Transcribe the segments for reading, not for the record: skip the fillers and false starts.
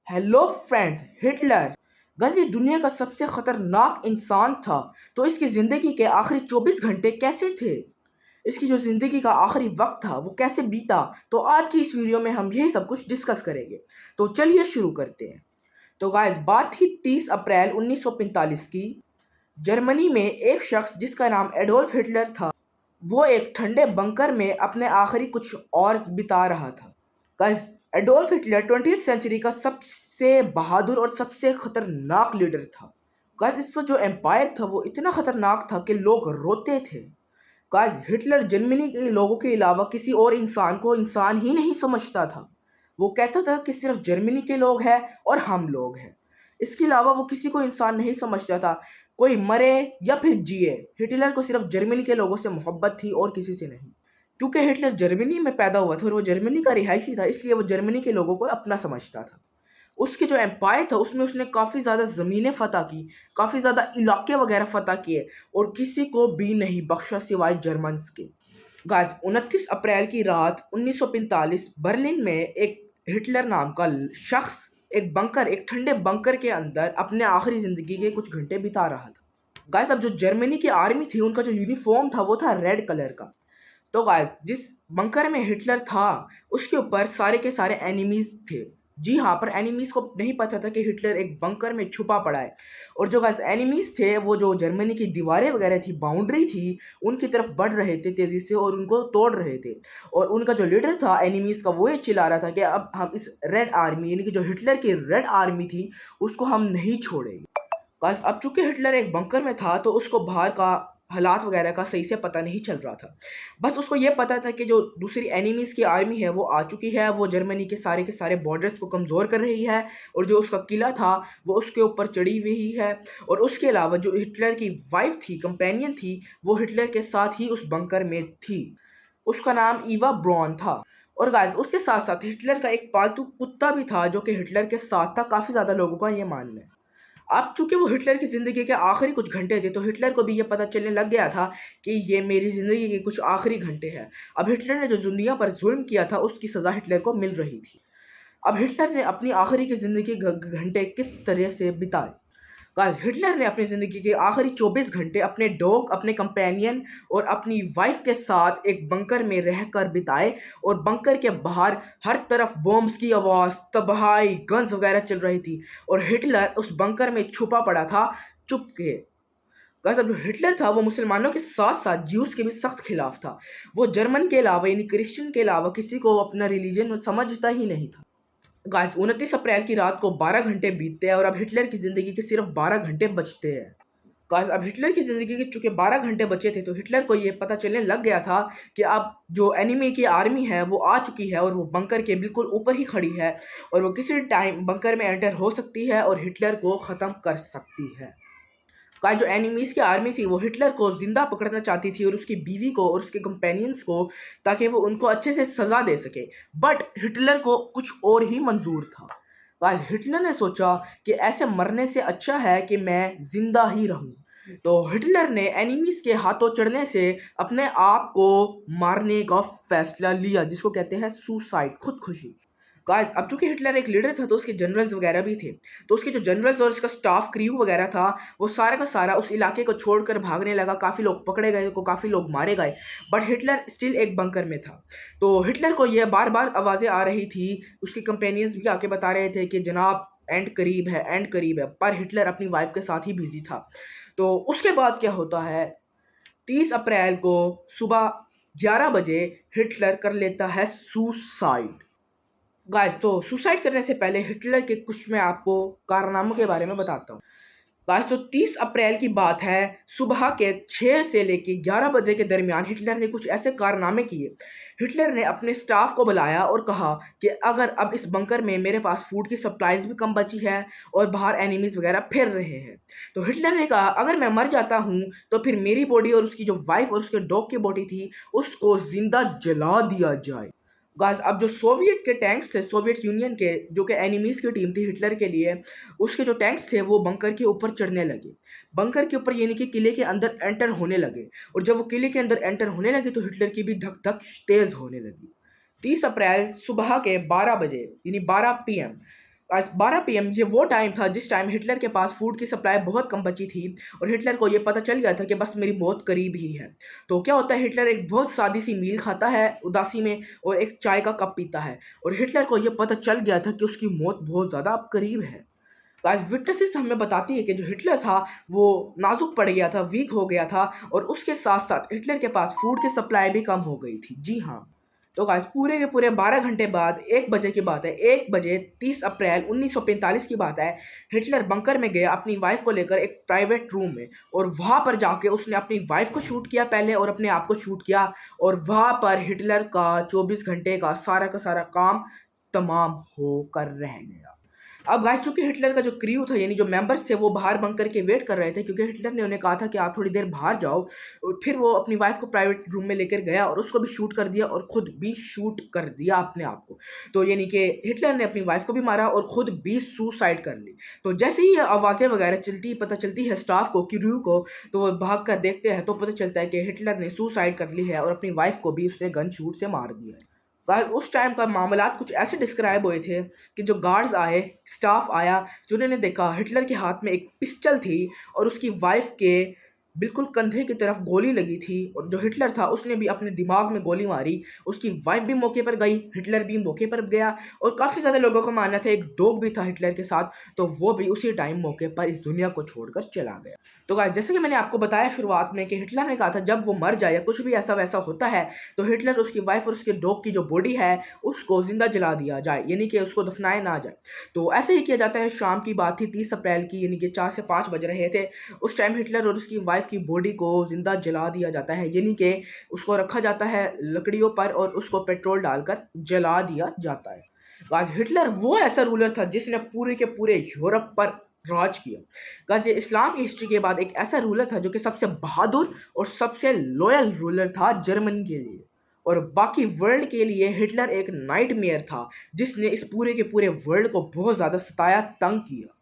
Hello friends. Hitler guys ये दुनिया का सबसे खतरनाक इंसान था। तो इसकी ज़िंदगी के आखिरी 24 घंटे कैसे थे? इसकी जो ज़िंदगी का आखिरी वक्त था वो कैसे बीता? तो आज की इस वीडियो में हम यही सब कुछ डिस्कस करेंगे। तो चलिए शुरू करते हैं। तो गाइस बात थी 30 अप्रैल 1945 की। जर्मनी में एक शख्स जिसका नाम एडोल्फ हिटलर था, वो एक ठंडे बंकर में अपने आखिरी कुछ और बिता रहा था। Guys Adolf Hitler 20th century का सबसे बहादुर और सबसे खतरनाक लीडर था। गाइस इसका जो एम्पायर था वो इतना खतरनाक था कि लोग रोते थे। गाइस हिटलर जर्मनी के लोगों के अलावा किसी और इंसान को इंसान ही नहीं समझता था। वो कहता था कि सिर्फ जर्मनी के लोग हैं और हम लोग हैं। इसके अलावा वो किसी को इंसान नहीं समझता था। कोई मरे या फिर जिए, हिटलर को सिर्फ जर्मनी के लोगों से मोहब्बत थी और किसी से नहीं। क्योंकि हिटलर जर्मनी में पैदा हुआ था और वो जर्मनी का रिहायशी था, इसलिए वो जर्मनी के लोगों को अपना समझता था। उसके जो एम्पायर था उसमें उसने काफ़ी ज़्यादा ज़मीनें फ़तह की, काफ़ी ज़्यादा इलाके वगैरह फ़तह किए और किसी को भी नहीं बख्शा सिवाय जर्मन्स के। गाइस 29 अप्रैल की रात 1945 बर्लिन में एक हिटलर नाम का शख्स एक ठंडे बंकर के अंदर अपने आखिरी ज़िंदगी के कुछ घंटे बिता रहा था। गाइस अब जो जर्मनी की आर्मी थी उनका जो यूनिफॉर्म था वो था रेड कलर का। तो गाइस जिस बंकर में हिटलर था उसके ऊपर सारे के सारे एनिमीज थे। जी हाँ, पर एनिमीज को नहीं पता था कि हिटलर एक बंकर में छुपा पड़ा है। और जो गाइस एनिमीज थे वो जो जर्मनी की दीवारें वगैरह थी, बाउंड्री थी, उनकी तरफ बढ़ रहे थे तेजी से और उनको तोड़ रहे थे। और उनका जो लीडर था एनिमीज का वो ये चिल्ला रहा था कि अब हम इस रेड आर्मी यानी कि जो हिटलर की रेड आर्मी थी उसको हम नहीं छोड़ेंगे। गाइस अब चूंकि हिटलर एक बंकर में था तो उसको बाहर का हालात वगैरह का सही से पता नहीं चल रहा था। बस उसको ये पता था कि जो दूसरी एनिमीज़ की आर्मी है वो आ चुकी है, वो जर्मनी के सारे बॉर्डर्स को कमज़ोर कर रही है और जो उसका किला था वो उसके ऊपर चढ़ी हुई है। और उसके अलावा जो हिटलर की वाइफ थी, कंपेनियन थी, वो हिटलर के साथ ही उस बंकर में थी। उसका नाम ईवा ब्रॉन था। और गाइस उसके साथ साथ हिटलर का एक पालतू कुत्ता भी था जो कि हिटलर के साथ था। काफ़ी ज़्यादा लोगों का ये मानना है। अब चूंकि वो हिटलर की ज़िंदगी के आखिरी कुछ घंटे थे तो हिटलर को भी ये पता चलने लग गया था कि ये मेरी ज़िंदगी के कुछ आखिरी घंटे हैं। अब हिटलर ने जो दुनिया पर जुल्म किया था उसकी सज़ा हिटलर को मिल रही थी। अब हिटलर ने अपनी आखिरी की ज़िंदगी घंटे किस तरह से बिताए? गाइस हिटलर ने अपनी ज़िंदगी के आखिरी 24 घंटे अपने डॉग, अपने कंपेनियन और अपनी वाइफ के साथ एक बंकर में रहकर बिताए। और बंकर के बाहर हर तरफ बॉम्ब्स की आवाज़, तबाही, गन्स वगैरह चल रही थी और हिटलर उस बंकर में छुपा पड़ा था चुपके। गाइस अब जो हिटलर था वो मुसलमानों के साथ साथ ज्यूस के भी सख्त खिलाफ था। वो जर्मन के अलावा यानी क्रिश्चियन के अलावा किसी को अपना रिलीजन समझता ही नहीं था। गाइस 29 अप्रैल की रात को 12 घंटे बीतते हैं और अब हिटलर की ज़िंदगी के सिर्फ 12 घंटे बचते हैं। गाइस अब हिटलर की ज़िंदगी के चूँकि 12 घंटे बचे थे तो हिटलर को ये पता चलने लग गया था कि अब जो एनिमी की आर्मी है वो आ चुकी है और वो बंकर के बिल्कुल ऊपर ही खड़ी है और वो किसी टाइम बंकर में एंटर हो सकती है और हिटलर को ख़त्म कर सकती है। का जो एनिमीज़ की आर्मी थी वो हिटलर को ज़िंदा पकड़ना चाहती थी और उसकी बीवी को और उसके कंपेनियंस को, ताकि वो उनको अच्छे से सज़ा दे सके। बट हिटलर को कुछ और ही मंजूर था। गाइस हिटलर ने सोचा कि ऐसे मरने से अच्छा है कि मैं ज़िंदा ही रहूं। तो हिटलर ने एनिमीज़ के हाथों चढ़ने से अपने आप को मारने का फैसला लिया, जिसको कहते हैं सुसाइड, खुदकुशी। गाइस अब चूंकि हिटलर एक लीडर था तो उसके जनरल्स वगैरह भी थे। तो उसके जो जनरल्स और उसका स्टाफ क्रू वगैरह था वो सारा का सारा उस इलाके को छोड़कर भागने लगा। काफ़ी लोग पकड़े गए, को काफ़ी लोग मारे गए, बट हिटलर स्टिल एक बंकर में था। तो हिटलर को यह बार बार आवाज़ें आ रही थी, उसके कंपेनियंस भी आके बता रहे थे कि जनाब एंड करीब है, एंड करीब है, पर हिटलर अपनी वाइफ के साथ ही बिजी था। तो उसके बाद क्या होता है, 30 अप्रैल को सुबह 11 बजे हिटलर कर लेता है सुसाइड। गाइस तो सुसाइड करने से पहले हिटलर के कुछ मैं आपको कारनामों के बारे में बताता हूँ। गाइस तो 30 अप्रैल की बात है, सुबह के 6 से लेके 11 बजे के दरमियान हिटलर ने कुछ ऐसे कारनामे किए। हिटलर ने अपने स्टाफ को बुलाया और कहा कि अगर अब इस बंकर में मेरे पास फूड की सप्लाईज भी कम बची है और बाहर एनिमीज वगैरह फिर रहे हैं, तो हिटलर ने कहा अगर मैं मर जाता हूँ तो फिर मेरी बॉडी और उसकी जो वाइफ और उसके डॉग की बॉडी थी उसको जिंदा जला दिया जाए। गाइस अब जो सोवियत के टैंक्स थे, सोवियत यूनियन के, जो कि एनिमीज़ की टीम थी हिटलर के लिए, उसके जो टैंक्स थे वो बंकर के ऊपर चढ़ने लगे। बंकर के ऊपर यानी कि किले के अंदर एंटर होने लगे। और जब वो किले के अंदर एंटर होने लगे तो हिटलर की भी धक धक तेज़ होने लगी। 30 अप्रैल सुबह के 12 बजे यानी 12 PM आज 12 PM ये वो टाइम था जिस टाइम हिटलर के पास फूड की सप्लाई बहुत कम बची थी और हिटलर को ये पता चल गया था कि बस मेरी मौत करीब ही है। तो क्या होता है, हिटलर एक बहुत सादी सी मील खाता है उदासी में और एक चाय का कप पीता है और हिटलर को ये पता चल गया था कि उसकी मौत बहुत ज़्यादा अब करीब है। आज विटनेसेस हमें बताती है कि जो हिटलर था वो नाजुक पड़ गया था, वीक हो गया था और उसके साथ साथ हिटलर के पास फूड की सप्लाई भी कम हो गई थी। जी हाँ। तो गाइस पूरे के पूरे 12 घंटे बाद 1 बजे की बात है, 1 बजे 30 अप्रैल 1945 की बात है। हिटलर बंकर में गया अपनी वाइफ को लेकर एक प्राइवेट रूम में और वहाँ पर जाके उसने अपनी वाइफ को शूट किया पहले और अपने आप को शूट किया और वहाँ पर हिटलर का 24 घंटे का सारा काम तमाम होकर रह गया। अब गाइस चूंकि हिटलर का जो क्रू था यानी जो मेंबर्स थे वो बाहर बंकर के वेट कर रहे थे क्योंकि हिटलर ने उन्हें कहा था कि आप थोड़ी देर बाहर जाओ। और फिर वो अपनी वाइफ को प्राइवेट रूम में लेकर गया और उसको भी शूट कर दिया और खुद भी शूट कर दिया अपने आप को। तो यानी कि हिटलर ने अपनी वाइफ को भी मारा और खुद भी सुसाइड कर ली। तो जैसे ही ये आवाज़ें वगैरह पता चलती है स्टाफ को, क्रू को, तो वो भाग कर देखते हैं तो पता चलता है कि हिटलर ने सुसाइड कर ली है और अपनी वाइफ को भी उसने गन शूट से मार दिया है। गाइस उस टाइम का मामलात कुछ ऐसे डिस्क्राइब हुए थे कि जो गार्ड्स आए, स्टाफ आया, जिन्होंने देखा हिटलर के हाथ में एक पिस्टल थी और उसकी वाइफ के बिल्कुल कंधे की तरफ गोली लगी थी और जो हिटलर था उसने भी अपने दिमाग में गोली मारी। उसकी वाइफ भी मौके पर गई, हिटलर भी मौके पर गया और काफ़ी ज़्यादा लोगों का मानना था एक डॉग भी था हिटलर के साथ, तो वो भी उसी टाइम मौके पर इस दुनिया को छोड़कर चला गया। तो गाइस जैसे कि मैंने आपको बताया शुरुआत में कि हिटलर ने कहा था जब वो मर जाए या कुछ भी ऐसा वैसा होता है तो हिटलर उसकी वाइफ और उसके डॉग की जो बॉडी है उसको ज़िंदा जला दिया जाए, यानी कि उसको दफनाया ना जाए। तो ऐसे ही किया जाता है। शाम की बात थी 30 अप्रैल की, यानी कि 4 से 5 बज रहे थे। उस टाइम हिटलर और उसकी वाइफ की बॉडी को ज़िंदा जला दिया जाता है, यानी कि उसको रखा जाता है लकड़ियों पर और उसको पेट्रोल डालकर जला दिया जाता है। आज हिटलर वो ऐसा रूलर था जिसने पूरे के पूरे यूरोप पर राज किया। गाइस ये इस्लाम की हिस्ट्री के बाद एक ऐसा रूलर था जो कि सबसे बहादुर और सबसे लॉयल रूलर था जर्मनी के लिए और बाकी वर्ल्ड के लिए हिटलर एक नाइटमेयर था जिसने इस पूरे के पूरे वर्ल्ड को बहुत ज़्यादा सताया, तंग किया।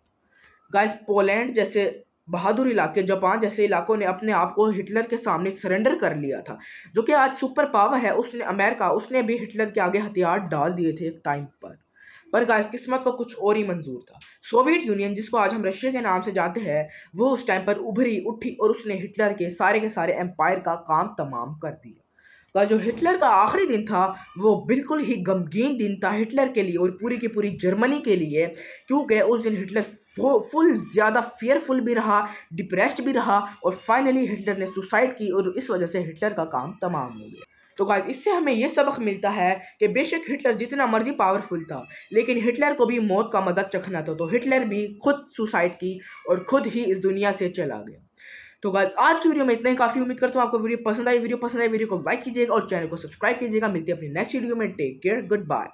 गाइस पोलैंड जैसे बहादुर इलाके, जापान जैसे इलाकों ने अपने आप को हिटलर के सामने सरेंडर कर लिया था, जो कि आज सुपर पावर है। उसने अमेरिका उसने भी हिटलर के आगे हथियार डाल दिए थे एक टाइम पर गाइस किस्मत को कुछ और ही मंजूर था। सोवियत यूनियन जिसको आज हम रशिया के नाम से जानते हैं वो उस टाइम पर उभरी उठी और उसने हिटलर के सारे एम्पायर का काम तमाम कर दिया। का जो हिटलर का आखिरी दिन था वो बिल्कुल ही गमगीन दिन था हिटलर के लिए और पूरी की पूरी जर्मनी के लिए, क्योंकि उस दिन हिटलर फुल ज़्यादा फियरफुल भी रहा, डिप्रेस्ड भी रहा और फाइनली हिटलर ने सुसाइड की और इस वजह से हिटलर का काम तमाम हो गया। तो गाइस इससे हमें ये सबक मिलता है कि बेशक हिटलर जितना मर्जी पावरफुल था लेकिन हिटलर को भी मौत का मजा चखना था, तो हिटलर भी खुद सुसाइड की और खुद ही इस दुनिया से चला गया। तो गाइस आज की वीडियो में इतना ही काफ़ी। उम्मीद करता हूँ आपको वीडियो पसंद आई। वीडियो को लाइक कीजिएगा और चैनल को सब्सक्राइब कीजिएगा। मिलते हैं अपनी नेक्स्ट वीडियो में। Take care, good bye.